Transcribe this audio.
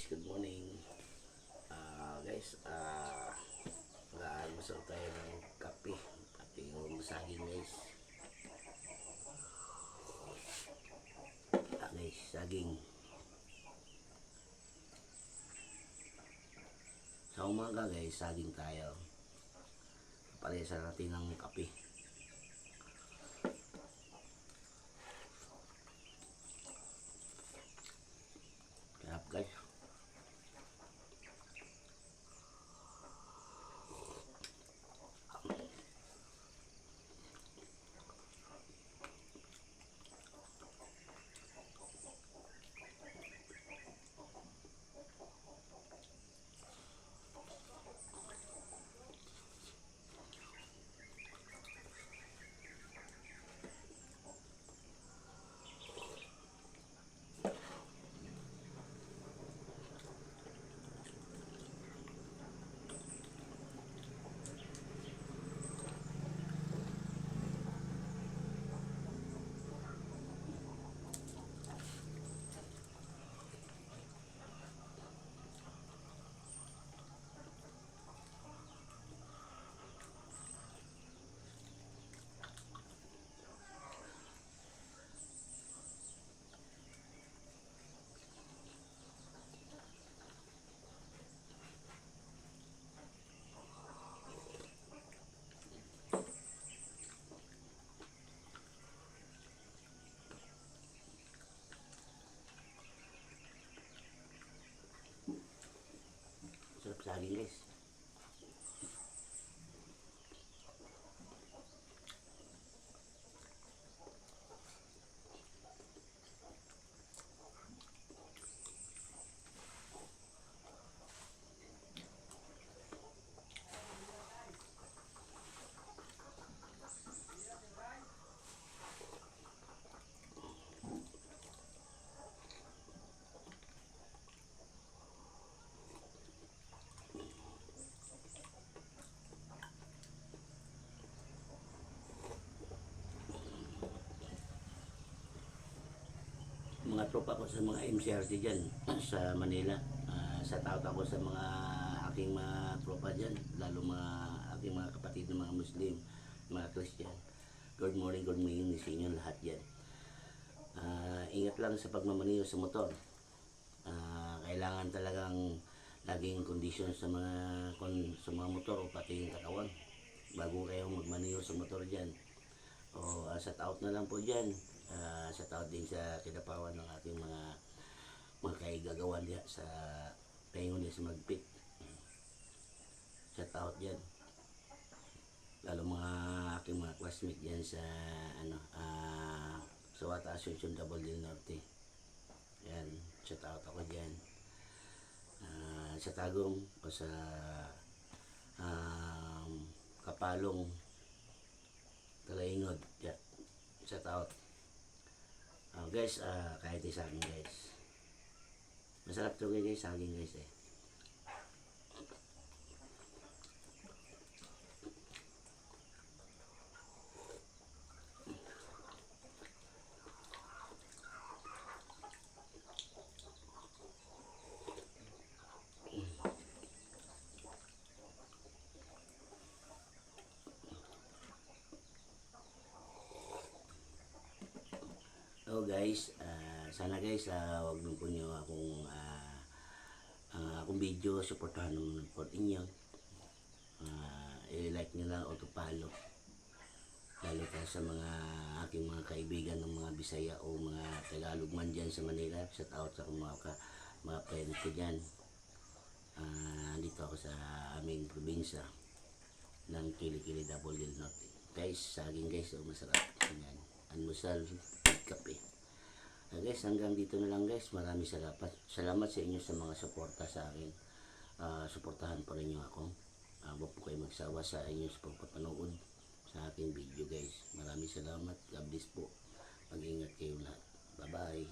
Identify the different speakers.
Speaker 1: guys, good morning. Guys, mag-aalmusal tayo ng kape pati yung saging guys. Guys, saging. Sa umaga guys, saging tayo. Parehas natin ng kape. Sarap guys. Sarap saging guys. Mga tropa ko sa mga MCRT dyan sa Manila. Sa tawag ako sa mga aking mga tropa dyan, lalo mga aking mga kapatid na mga Muslim, mga Christian. Good morning sa inyo lahat dyan. Ingat lang sa pagmamaniho sa motor. Kailangan talagang laging kondisyon sa mga motor o pati yung katawan bago kayo magmaniho sa motor dyan. Shout out na lang po dyan. Shout out din sa kinapawan ng ating mga kaigagawan diya sa paingon niya sa Magpit. Shout out dyan. Lalo mga aking mga classmate dyan sa sa Wata Asuncion Double del Norte. Yan, shout out ako dyan. Sa Tagum o sa Kapalong Talaingod. Yeah. Shout out. Guys, kahit saging guys. Masarap to guys, saging guys eh. Guys, sana guys, wag niyo po niyo akong video, suportahan naman po ninyo. I-like nyo lang o to-follow. Lalo pa sa mga aking mga kaibigan ng mga Bisaya o mga Tagalog man dyan sa Manila. Shout out sa mga friends ko dyan. Dito ako sa aming probinsya ng Kilikili Double del Norte. Guys, saging guys, masarap. Yan. Almusal, kape. Guys, hanggang dito na lang guys. Maraming salamat sa inyo sa mga suporta sa akin. Suportahan pa rin nyo ako. Huwag po kayo magsawa sa inyo sa pagpapanood sa aking video guys. Maraming salamat. God bless po. Mag-ingat kayo lahat. Bye bye.